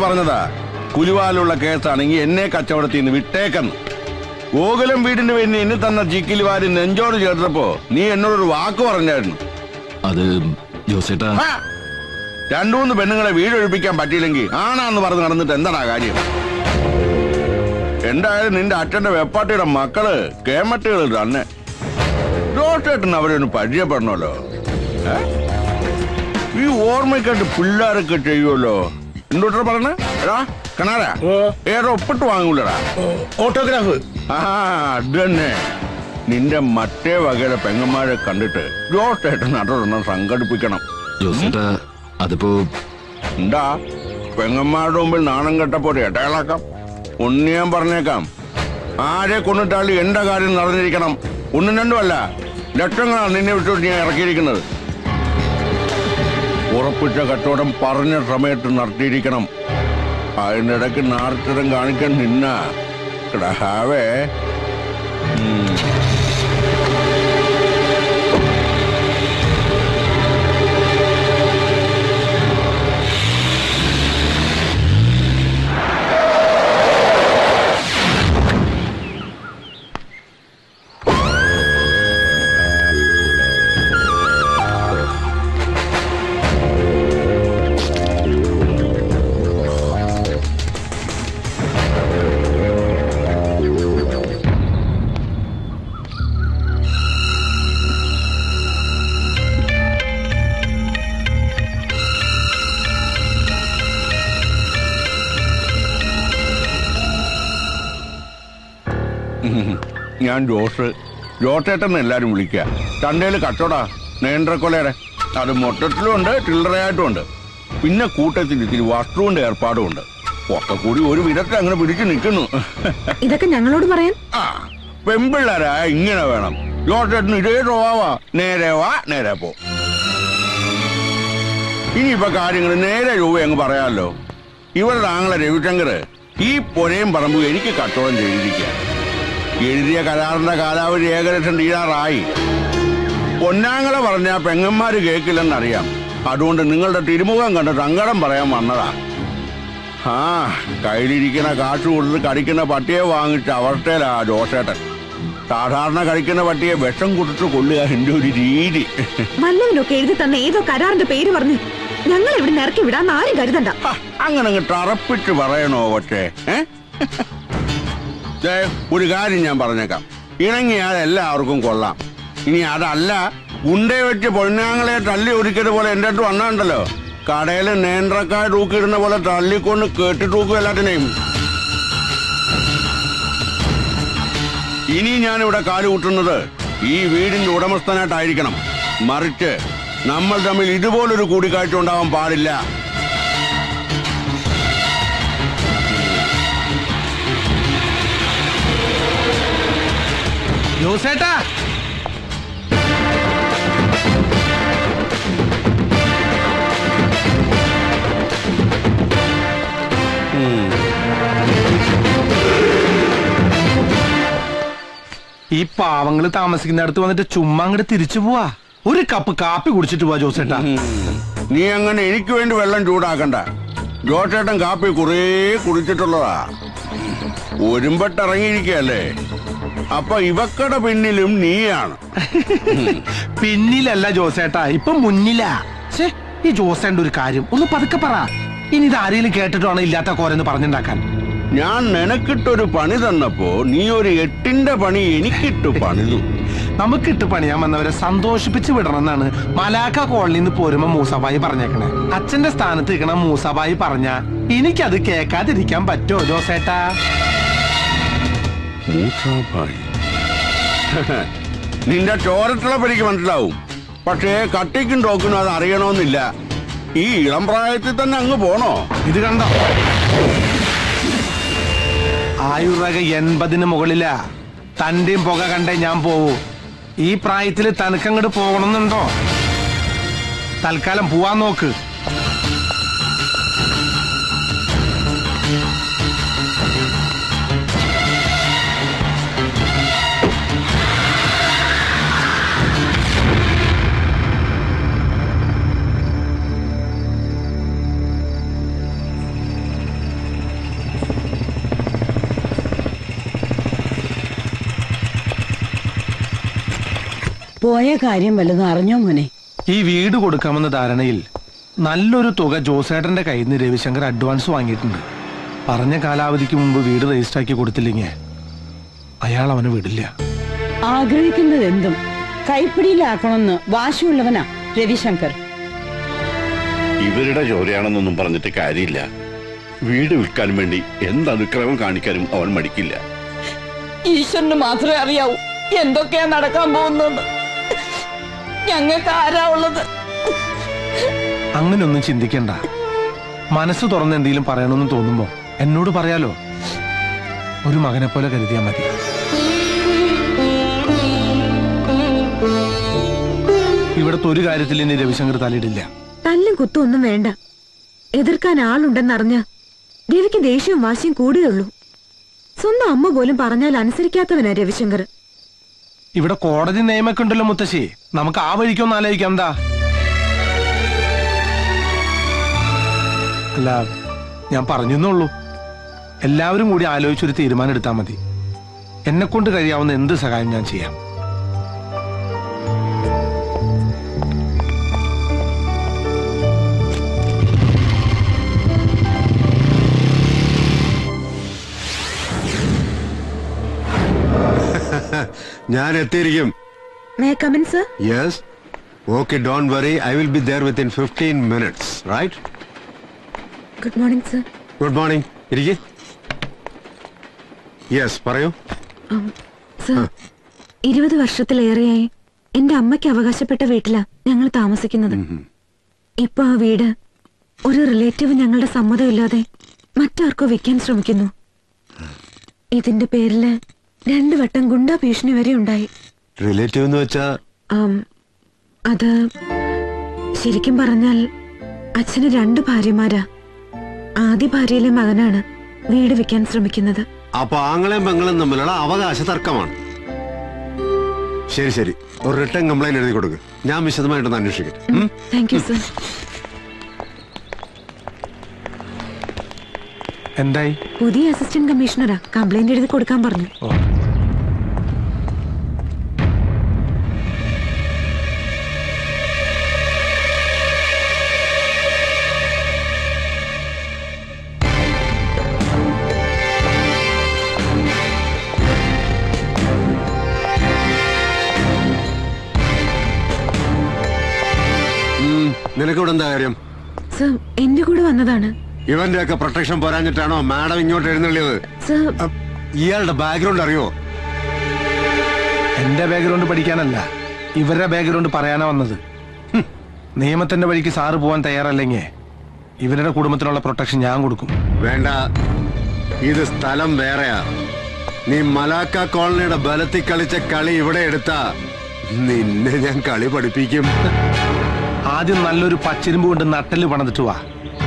പറഞ്ഞതാ, പുലിവാലുള്ള കേസാണെങ്കിൽ എന്നെ കച്ചവടത്തിൽ നിന്ന് വിട്ടേക്കെന്ന്. ഗോകുലം വീടിന്റെ പേരിന് എന്നെ തന്ന ചിക്കിലി വാരി നെഞ്ചോട് ചേർത്തപ്പോ നീ എന്നോടൊരു വാക്ക് പറഞ്ഞായിരുന്നു. അത് ജോസേട്ടാ, 2-3 പെണ്ണുങ്ങളെ വീടൊഴിപ്പിക്കാൻ പറ്റിയില്ലെങ്കിൽ ആണാന്ന് പറഞ്ഞ് നടന്നിട്ട് എന്താടാ കാര്യം? എന്തായാലും നിന്റെ അച്ഛന്റെ വെപ്പാട്ടിയുടെ മക്കള് കേമട്ടുകൾ തന്നെ. ജോസേട്ടന് അവരൊന്ന് പരിചയപ്പെടണമല്ലോ. ഈ ഓർമ്മയ്ക്കായിട്ട് പിള്ളേരൊക്കെ ചെയ്യുമല്ലോ. എന്തോട്ടാ പറഞ്ഞ കണാരാ ഏറെ ഒപ്പിട്ട് വാങ്ങൂലടാ, ഓട്ടോഗ്രാഫ്. അത് തന്നെ. നിന്റെ മറ്റേ വകയിലെ പെങ്ങന്മാരെ കണ്ടിട്ട് ജോസേട്ടൻ അതൊരെണ്ണം സംഘടിപ്പിക്കണം. ജോസേട്ടാ അതിപ്പോ എന്താ പെങ്ങന്മാരുടെ മുമ്പിൽ നാണം കെട്ടപ്പോ ഇടയാളാക്കാം. ഒന്ന് ഞാൻ പറഞ്ഞേക്കാം, ആരെ കൊണ്ടിട്ടാളി എന്റെ കാര്യം നടന്നിരിക്കണം. 1-2 അല്ല, ലക്ഷങ്ങളാണ് നിന്നെ വിട്ടു ഞാൻ ഇറക്കിയിരിക്കുന്നത്. ഉറപ്പിച്ച കച്ചവടം പറഞ്ഞ സമയത്ത് നടത്തിയിരിക്കണം. അതിൻ്റെ ഇടയ്ക്ക് നാർത്തരം കാണിക്കാൻ നിന്ന കിടഹാവേ. ഞാൻ ജോസേട്ടൻ എല്ലാരും വിളിക്കുക. ചന്തയിൽ കച്ചവടാ നേന്ത്രക്കൊലയുടെ. അത് മൊത്തത്തിലും ഉണ്ട്, ചില്ലറയായിട്ടും ഉണ്ട്. പിന്നെ കൂട്ടത്തിൽ ഇത്തിരി വസ്തുവിന്റെ ഏർപ്പാടും ഉണ്ട്. ഒക്കെ കൂടി ഒരു വിധത്തിൽ അങ്ങനെ പിടിച്ചു നിൽക്കുന്നു. ഇതൊക്കെ ഞങ്ങളോട് പറയാൻ പെമ്പിള്ളേരാ ഇങ്ങനെ വേണം. ജോസേട്ടന് ഇതേ സ്വഭാവാ. നേരെ വാ നേരെ പോ. ഇനിയിപ്പോ കാര്യങ്ങൾ നേരെ രൂപ അങ്ങ് പറയാമല്ലോ. ഇവരുടെ ആങ്ങളെ രവിശങ്കർ ഈ പൊരയും പറമ്പും എനിക്ക് കച്ചവടം ചെയ്തിരിക്കുക. എഴുതിയ കരാറിന്റെ കാലാവധി ഏകദേശം തീരാറായി. പൊന്നാങ്ങളെ പറഞ്ഞാ പെങ്ങന്മാര് കേൾക്കില്ലെന്നറിയാം. അതുകൊണ്ട് നിങ്ങളുടെ തിരുമുഖം കണ്ട് സങ്കടം പറയാൻ വന്നതാ. കയ്യിലിരിക്കുന്ന കാശ് കൊടുത്ത് കടിക്കുന്ന പട്ടിയെ വാങ്ങിച്ച അവസ്ഥയിലാ ജോസേട്ടൻ. സാധാരണ കഴിക്കുന്ന പട്ടിയെ വിഷം കൊടുത്ത് കൊള്ളുക എന്റെ ഒരു രീതി. വല്ലവനൊക്കെ എഴുതി തന്ന ഏതോ കരാറിന്റെ പേര് പറഞ്ഞ് ഞങ്ങൾ ഇവിടെ ഇറക്കി വിടാന്ന് ആരും കരുതണ്ട. അങ്ങനെ തറപ്പിച്ച് പറയണോ പക്ഷേ? ഒരു കാര്യം ഞാൻ പറഞ്ഞേക്കാം, ഇണങ്ങിയാൽ എല്ലാവർക്കും കൊള്ളാം. ഇനി അതല്ല, ഉണ്ടേ വെച്ച് പൊന്നാങ്ങളെ തല്ലി ഒരിക്കത് പോലെ എന്റെ അടുത്ത് വന്നാണ്ടല്ലോ, കടയിൽ നേന്ത്രക്കായ തൂക്കിയിടുന്ന പോലെ തള്ളിക്കൊണ്ട് കേട്ടി തൂക്കും എല്ലാത്തിനെയും. ഇനി ഞാനിവിടെ കാലുകൂട്ടുന്നത് ഈ വീടിന്റെ ഉടമസ്ഥനായിട്ടായിരിക്കണം. മറിച്ച് നമ്മൾ തമ്മിൽ ഇതുപോലൊരു കൂടിക്കാഴ്ച ഉണ്ടാവാൻ പാടില്ല. ജോസേട്ടാ, ഈ പാവങ്ങള് താമസിക്കുന്നിടത്ത് വന്നിട്ട് ചുമ്മാ അങ്ങോട്ട് തിരിച്ചു പോവാ. ഒരു കപ്പ് കാപ്പി കുടിച്ചിട്ട് പോവാ ജോസേട്ടാ. നീ അങ്ങനെ എനിക്ക് വേണ്ടി വെള്ളം ചൂടാക്കണ്ട. ജോസേട്ടൻ കാപ്പി കുറേ കുടിച്ചിട്ടുള്ളതാ. ഒരുമ്പട്ടിറങ്ങിയിരിക്കല്ലേ. അപ്പൊ ഇവക്കടെ പിന്നിലും നീയാണ്. പിന്നിലല്ല ജോസേട്ടാ, ഇപ്പൊ മുന്നിലാ. ഈ ജോസേന്റെ ഒരു കാര്യം ഒന്ന് പതുക്കെ പറ. ഇനി ഇത് ആരെങ്കിലും കേട്ടിട്ടാണ് ഇല്ലാത്ത കോരെന്ന് പറഞ്ഞുണ്ടാക്കാൻ. ഞാൻ നിനക്കിട്ടൊരു പണി തന്നപ്പോ നീ ഒരു 8ന്റെ പണി എനിക്കിട്ടു പണിതു. നമുക്കിട്ട് പണിയാൻ വന്നവരെ സന്തോഷിപ്പിച്ച് വിടണമെന്നാണ് മലാക്ക കോളനിയിൽ നിന്ന് പോരുമ്പോ മൂസാബായി പറഞ്ഞേക്കണേ. അച്ഛന്റെ സ്ഥാനത്ത് നിൽക്കണ മൂസാബായി പറഞ്ഞ എനിക്കത് കേൾക്കാതിരിക്കാൻ പറ്റുമോ ജോസേട്ടാ? നിന്റെ ചോരത്തിളപ്പ് എനിക്ക് മനസ്സിലാവും. പക്ഷേ കട്ടിക്കും ടോക്കിനും അത് അറിയണമെന്നില്ല. ഈ ഇളം പ്രായത്തിൽ തന്നെ അങ്ങ് പോണോ? ഇത് കണ്ടോ, ആയുർരേഖ 80-ന് മുകളിലാ. തന്റെയും പുക കണ്ടേ ഞാൻ പോവൂ. ഈ പ്രായത്തില് തനിക്കങ്ങോട്ട് പോകണമെന്നുണ്ടോ? തൽക്കാലം പോവാൻ നോക്ക്. പോയ കാര്യം വല്ലതും അറിഞ്ഞോ മോനെ? ഈ വീട് കൊടുക്കാമെന്ന ധാരണയിൽ നല്ലൊരു തുക ജോസേട്ടന്റെ കയ്യിൽ നിന്ന് രവിശങ്കർ അഡ്വാൻസ് വാങ്ങിയിട്ടുണ്ട്. പറഞ്ഞ കാലാവധിക്ക് മുമ്പ് വീട് രജിസ്റ്റർ ആക്കി കൊടുത്തില്ലെങ്കിൽ അയാൾ അവനെ വിടില്ല. ആഗ്രഹിക്കുന്നത് എന്തും കൈപ്പിടിയിലാക്കണമെന്ന് വാശിയുള്ളവനാ രവിശങ്കർ. ഇവരുടെ ചോരയാണെന്നൊന്നും പറഞ്ഞിട്ട് കാര്യമില്ല. വീട് വിൽക്കാൻ വേണ്ടി എന്ത് അനുക്രമം കാണിക്കാനും അവൻ മടിക്കില്ല. ഈശ്വരന് മാത്രമേ അറിയാവൂ എന്തൊക്കെയാ നടക്കാൻ പോകുന്നത്. ഞങ്ങൾക്ക് ആരാ ഉള്ളത്? അങ്ങനെയൊന്നും ചിന്തിക്കണ്ട. മനസ്സ് തുറന്ന് എന്തെങ്കിലും പറയണമെന്ന് തോന്നുമ്പോ എന്നോട് പറയാലോ. ഒരു മകനെ പോലെ കരുതിയാ മതി. ഇവിടത്തെ ഒരു കാര്യത്തിൽ ഇനി രവിശങ്കർ തലയിടില്ല. തല്ലും കുത്തും ഒന്നും വേണ്ട. എതിർക്കാൻ ആളുണ്ടെന്നറിഞ്ഞ രവിക്ക് ദേഷ്യവും വാശിയും കൂടുകയുള്ളൂ. സ്വന്തം അമ്മ പോലും പറഞ്ഞാൽ അനുസരിക്കാത്തവനാ രവിശങ്കർ. ഇവിടെ കോടതി നിയമൊക്കെ ഉണ്ടല്ലോ മുത്തശ്ശി. നമുക്ക് ആ വഴിക്കൊന്നും ആലോചിക്കാം. എന്താ? അല്ല, ഞാൻ പറഞ്ഞെന്നുള്ളൂ. എല്ലാവരും കൂടി ആലോചിച്ചൊരു തീരുമാനം എടുത്താൽ മതി. എന്നെ കൊണ്ട് കഴിയാവുന്ന എന്ത് സഹായം ഞാൻ ചെയ്യാം. ഞാൻ എത്തിയിരിക്കും. May I come in, sir? Yes. Okay, don't worry. I will be there within 15 minutes, right? Good morning, sir. Good morning. ഇരിക്ക്. Yes, പറയൂ. സർ, 20 വർഷത്തിലേറെയായി എന്റെ അമ്മയ്ക്ക് അവകാശപ്പെട്ട വീട്ടിലാ ഞങ്ങൾ താമസിക്കുന്നത്. ഇപ്പൊ ആ വീട് ഒരു റിലേറ്റീവ് ഞങ്ങളുടെ സമ്മതമില്ലാതെ മറ്റാർക്കോ വിൽക്കാൻ ശ്രമിക്കുന്നു. ഇതിന്റെ പേരില് 2 വട്ടം ഗുണ്ടാ ഭീഷണി വരെ ഉണ്ടായി. റിലേറ്റീവ് എന്ന് വെച്ചാ? അത് ശരിക്കും പറഞ്ഞാൽ അച്ഛന് 2 ഭാര്യമാരാ. ആദ്യ ഭാര്യയിലെ മകനാണ് വീട് വിൽക്കാൻ ശ്രമിക്കുന്നത്. അപ്പൊ ആങ്ങളെയും പെങ്ങളും തമ്മിലുള്ള അവകാശ തർക്കമാണ്. ശരി ശരി, ഒരു റിട്ടേൺ കംപ്ലൈന്റ് എഴുതി കൊടുക്ക്. ഞാൻ വിശദമായിട്ടൊന്ന് അന്വേഷിക്കട്ടെ. Thank you sir. എന്തായി? പുതിയ അസിസ്റ്റന്റ് കമ്മീഷണറാ, കംപ്ലൈന്റ് എഴുതി കൊടുക്കാൻ പറഞ്ഞു. നിനക്കിവിടെ എന്താ കാര്യം? സർ, എന്റെ കൂടെ വന്നതാണ്. ഇവന്റെ ഒക്കെ പ്രൊട്ടക്ഷൻ പോരാഞ്ഞിട്ടാണോ മാഡം ഇങ്ങോട്ട് എഴുന്നള്ളിയത്? സർ, ഇയാളുടെ ബാക്ക്ഗ്രൗണ്ട് അറിയോ? എന്റെ ബാക്ക്ഗ്രൗണ്ട് പഠിക്കാനല്ല, ഇവരുടെ ബാക്ക്ഗ്രൗണ്ട് പറയാനാ വന്നത്. നിയമത്തിന്റെ വഴിക്ക് സാറ് പോവാൻ തയ്യാറല്ലെങ്കിൽ ഇവരുടെ കുടുംബത്തിനുള്ള പ്രൊട്ടക്ഷൻ ഞാൻ കൊടുക്കും. വേണ്ട, ഇത് സ്ഥലം വേറെയാ. നീ മലാക്ക കോളനിയുടെ ബലത്തിൽ കളിച്ച കളി ഇവിടെ എടുത്താ നിന്നെ ഞാൻ കളി പഠിപ്പിക്കും. ആദ്യം നല്ലൊരു പച്ചിരുമ്പ് കൊണ്ട് നട്ടല് പണിതിട്ട് വാ.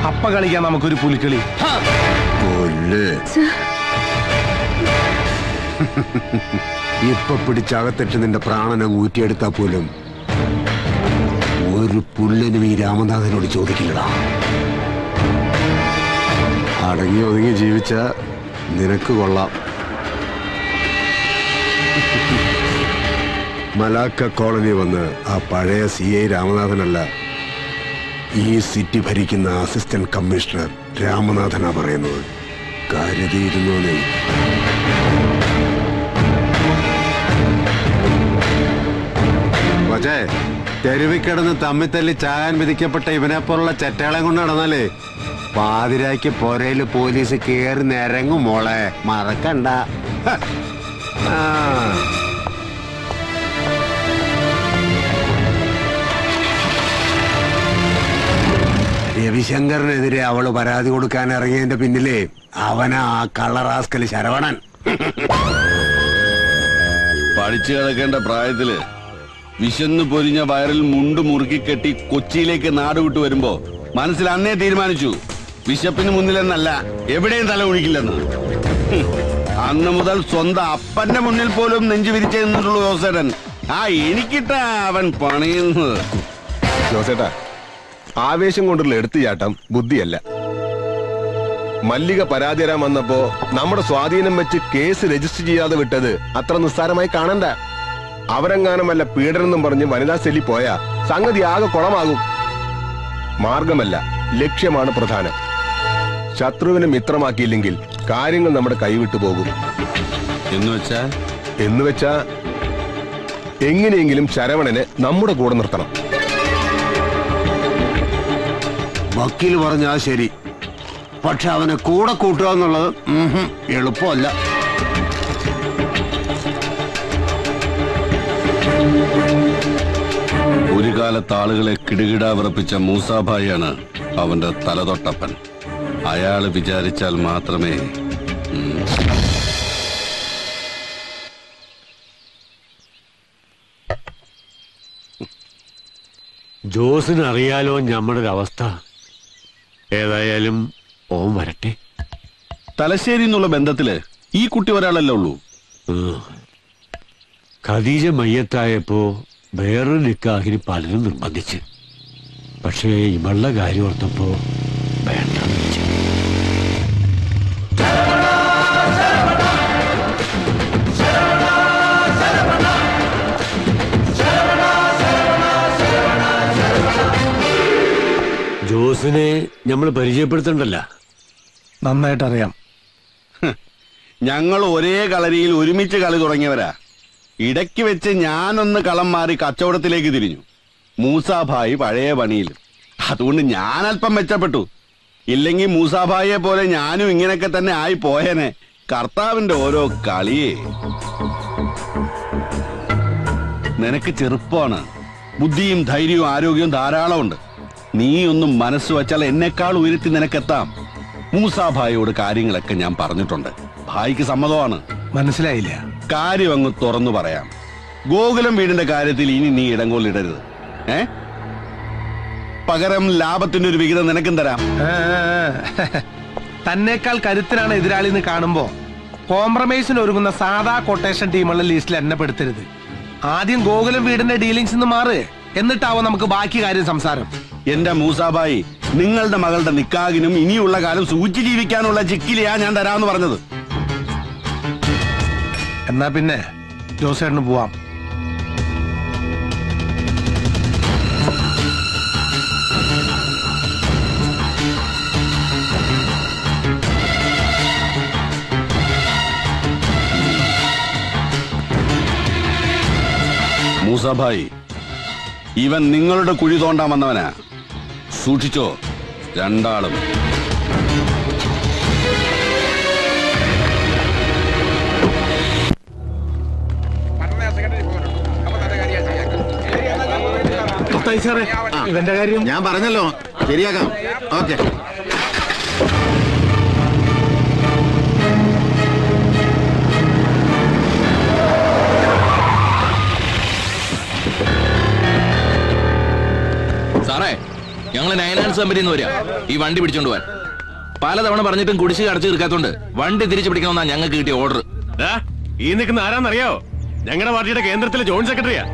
അപ്പ കളിക്കാൻ നമുക്കൊരു പുലിക്കളി. ഇപ്പൊ പിടിച്ചകത്തിട്ട് നിന്റെ പ്രാണനെ ഊറ്റിയെടുത്താ പോലും ഒരു പുല്ലിനും ഈ രാമനാഥനോട് ചോദിക്കില്ലടാ. അടങ്ങി ഒതുങ്ങി ജീവിച്ച നിനക്ക് കൊള്ളാം. മലാക്ക കോളനി വന്ന് ആ പഴയ CI രാമനാഥനല്ല, ഈ സിറ്റി ഭരിക്കുന്ന അസിസ്റ്റന്റ് കമ്മീഷണർ രാമനാഥനാ പറയുന്നത്. കരുതിയിരുന്നു നീ. പക്ഷേ തെരുവിൽ കിടന്ന് തമ്മിത്തല്ലി ചാകാൻ വിധിക്കപ്പെട്ട ഇവനെ പോലുള്ള ചെറ്റകളെ കൊണ്ട് നടന്നാലേ പാതിരായ്ക്ക് പൊരയില് പോലീസ് കേറി നിരങ്ങും മോളെ, മറക്കണ്ട. രവിശങ്കറിനെതിരെ അവള് പരാതി കൊടുക്കാൻ ഇറങ്ങിയതിന്റെ പിന്നിലെ അവനാ ആ കള്ളറാസ്കല് ശരവണൻ. പഠിച്ചു കിടക്കേണ്ട പ്രായത്തില് വിശന്ന് പൊരിഞ്ഞ വയറിൽ മുണ്ട് മുറുക്കി കെട്ടി കൊച്ചിയിലേക്ക് നാട് വിട്ടു വരുമ്പോ മനസ്സിൽ അന്നേ തീരുമാനിച്ചു വിശപ്പിന് മുന്നിലെന്നല്ല എവിടെയും തല ഒഴിക്കില്ലെന്ന്. അന്ന് മുതൽ സ്വന്തം അപ്പന്റെ മുന്നിൽ പോലും നെഞ്ചു വിരിച്ചു നിന്നിട്ടുള്ളൂ ജോസേട്ടൻ. ആ എനിക്കിട്ടാ അവൻ പണിയുന്നത്. ജോസേട്ടാ, ആവേശം കൊണ്ടുള്ള എടുത്തുചാട്ടം ബുദ്ധിയല്ല. മല്ലിക പരാതി തരാൻ വന്നപ്പോ നമ്മുടെ സ്വാധീനം വെച്ച് കേസ് രജിസ്റ്റർ ചെയ്യാതെ വിട്ടത് അത്ര നിസ്സാരമായി കാണണ്ട. അവരെങ്ങാനും വല്ല പീഡനെന്നും പറഞ്ഞ് വനിതാ സെല്ലി പോയാ സംഗതി ആകെ കുളമാകും. മാർഗമല്ല, ലക്ഷ്യമാണ് പ്രധാനം. ശത്രുവിനെ മിത്രമാക്കിയില്ലെങ്കിൽ കാര്യങ്ങൾ നമ്മുടെ കൈവിട്ടു പോകും. എന്നുവെച്ചാ എങ്ങനെയെങ്കിലും ശരവണനെ നമ്മുടെ കൂടെ നിർത്തണം. വക്കീൽ പറഞ്ഞാ ശരി, പക്ഷെ അവനെ കൂടെ കൂട്ടുക എന്നുള്ളത് എളുപ്പമല്ല. ഒരു കാലത്ത് ആളുകളെ കിടുകിടാ വിറപ്പിച്ച മൂസാഭായിയാണ് അവന്റെ തലതൊട്ടപ്പൻ. അയാള് വിചാരിച്ചാൽ മാത്രമേ. ജോസിന് അറിയാലോ നമ്മുടെ ഒരു അവസ്ഥ. ഏതായാലും ഓൻ വരട്ടെ. തലശ്ശേരി എന്നുള്ള ബന്ധത്തില് ഈ കുട്ടി ഒരാളല്ലേ ഉള്ളൂ. ഖദീജ മയ്യത്തായപ്പോ വേറൊരു നിക്കാഹിന് പലരും നിർബന്ധിച്ച്. പക്ഷേ ഇവളുടെ കാര്യം ഓർത്തപ്പോ വേണ്ടെന്ന് വെച്ചു. ജോസിനെ നമ്മൾ പരിചയപ്പെടുത്തണ്ടല്ല. നന്നായിട്ട് അറിയാം. ഞങ്ങൾ ഒരേ കളരിയിൽ ഒരുമിച്ച് കളി തുടങ്ങിയവരാ. ഇടയ്ക്ക് വെച്ച് ഞാനൊന്ന് കളം മാറി കച്ചവടത്തിലേക്ക് തിരിഞ്ഞു. മൂസാഭായി പഴയ പണിയിൽ. അതുകൊണ്ട് ഞാൻ അല്പം മെച്ചപ്പെട്ടു. ഇല്ലെങ്കിൽ മൂസാഭായിയെ പോലെ ഞാനും ഇങ്ങനെയൊക്കെ തന്നെ ആയി പോയേനെ. കർത്താവിന്റെ ഓരോ കളിയേ. നിനക്ക് ചെറുപ്പമാണ്. ബുദ്ധിയും ധൈര്യവും ആരോഗ്യവും ധാരാളമുണ്ട്. നീ ഒന്നും മനസ്സ് വച്ചാൽ എന്നെക്കാൾ ഉയർത്തി നിനക്കെത്താം. മൂസാഭായിയോട് കാര്യങ്ങളൊക്കെ ഞാൻ പറഞ്ഞിട്ടുണ്ട്. ഭായിക്ക് സമ്മതമാണ്. മനസ്സിലായില്ല. കാര്യം അങ്ങ് തുറന്നു പറയാം. ഗോകുലം വീടിന്റെ കാര്യത്തിൽ ഇനി നീ ഇടങ്കോലിടരുത്. പകരം ലാഭത്തിന്റെ ഒരു വിഹിതം നിനക്കും തരാം. തന്നേക്കാൾ കരുത്തിനാണ് എതിരാളി എന്ന് കാണുമ്പോ കോംപ്രമൈസിന് ഒരുങ്ങുന്ന സാധാ കൊട്ടേഷൻ ടീമുള്ള ലിസ്റ്റിൽ എന്നെ പെടുത്തരുത്. ആദ്യം ഗോകുലം വീടിന്റെ ഡീലിങ്സ് നിന്ന് മാറ്, എന്നിട്ടാവും നമുക്ക് ബാക്കി കാര്യം സംസാരം. എന്റെ മൂസാഭായി, നിങ്ങളുടെ മകളുടെ നിക്കാഹിനും ഇനിയുള്ള കാലം സൂചി ജീവിക്കാനുള്ള ചിക്കിലിയാ ഞാൻ തരാമെന്ന് പറഞ്ഞത്. എന്നാ പിന്നെ ജോസേട്ടന് പോവാം. മൂസാഭായി, ഇവൻ നിങ്ങളുടെ കുഴി തോണ്ടാൻ വന്നവനാ. സൂക്ഷിച്ചോ രണ്ടാളും. ഇവന്റെ കാര്യം ഞാൻ പറഞ്ഞല്ലോ, ശരിയാക്കാം. ഓക്കെ. സാറേ, ഞങ്ങള് നയനാൻസ് കമ്പനിന്ന് വരിക ഈ വണ്ടി പിടിച്ചോണ്ട് പോവാൻ. പലതവണ പറഞ്ഞിട്ടും കുടിശ്ശിക അടച്ചു തീർക്കാത്തോണ്ട് വണ്ടി തിരിച്ചു പിടിക്കണമെന്നാ ഞങ്ങൾക്ക് കിട്ടിയ ഓർഡർ. ഈ നിൽക്കുന്ന ആരാന്നറിയോ? ഞങ്ങളുടെ പാർട്ടിയുടെ കേന്ദ്രത്തിലെ ജോയിന്റ് സെക്രട്ടറിയാ.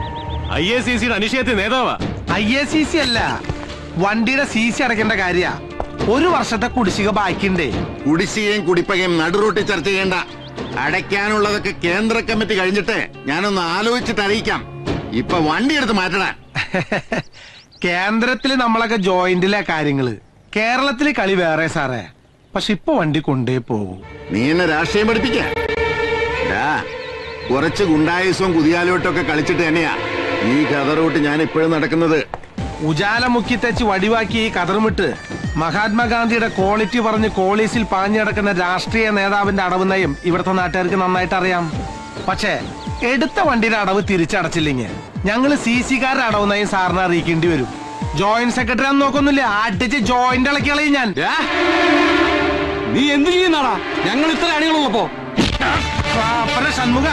IACC അനിശ്ചയത്തിൽ നേതാവാ. IACC അല്ല, വണ്ടിയുടെ CC അടയ്ക്കേണ്ട കാര്യ. ഒരു വർഷത്തെ കുടിശ്ശിക ബാക്കിണ്ടേ. കുടിശ്ശികയും കുടിപ്പകയും നടുറൂട്ടി ചർച്ച ചെയ്യേണ്ട. അടയ്ക്കാനുള്ളതൊക്കെ കേന്ദ്ര കമ്മിറ്റി കഴിഞ്ഞിട്ട് ഞാനൊന്ന് ആലോചിച്ചിട്ട് അറിയിക്കാം. ഇപ്പൊ വണ്ടി എടുത്ത് മാറ്റണ. കേന്ദ്രത്തില് നമ്മളൊക്കെ ജോയിന്റിലെ കാര്യങ്ങള്, കേരളത്തില് കളി വേറെ സാറേ. പക്ഷെ ഇപ്പൊ വണ്ടി കൊണ്ടേ പോകൂ. നീ എന്നെ രാഷ്ട്രീയം പഠിപ്പിക്ക. കുറച്ച് ഗുണ്ടായുസവും കുതിയാലോട്ടൊക്കെ കളിച്ചിട്ട് തന്നെയാ ഈ കതറൂട്ട് ഞാൻ ഇപ്പോഴും നടക്കുന്നത്. ഉജാല മുക്കി തെച്ച് വടിവാക്കി ഈ കതറുമിട്ട് മഹാത്മാഗാന്ധിയുടെ ക്വാളിറ്റി പറഞ്ഞ് കോളീസിൽ പാഞ്ഞടക്കുന്ന രാഷ്ട്രീയ നേതാവിന്റെ അടവ് നയം ഇവിടുത്തെ നാട്ടുകാർക്ക് നന്നായിട്ട് അറിയാം. പക്ഷേ എടുത്ത വണ്ടിയുടെ അടവ് തിരിച്ചടച്ചില്ലെങ്കിൽ ഞങ്ങള് CC-കാരുടെ അടവ് നയം സാറിനെ അറിയിക്കേണ്ടി വരും. ജോയിന്റ് സെക്രട്ടറി ആണെന്ന് നോക്കൊന്നുമില്ല, അടിച്ച് ജോയിന്റ് ഇളക്കി കളയും ഞാൻ. നീ എന്ത് ചെയ്യുന്നാടാ? ഞങ്ങൾ ഇത്ര അണികളുള്ളപ്പോ ഷൺമുഖ,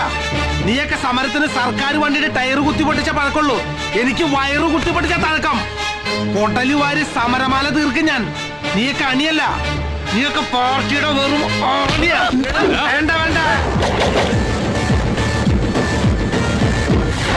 നീയൊക്കെ സമരത്തിന് സർക്കാർ വണ്ടിയുടെ ടയർ കുത്തിപ്പൊട്ടിച്ച പഴക്കുള്ളൂ. എനിക്ക് വയറ് കുത്തിപ്പൊട്ടിച്ച തഴക്കം. പൊട്ടലുവാരി സമരമാല തീർക്കും ഞാൻ. നീയൊക്കെ അണിയല്ല, നീയൊക്കെ പാർട്ടിയുടെ വെറും ആണിയ.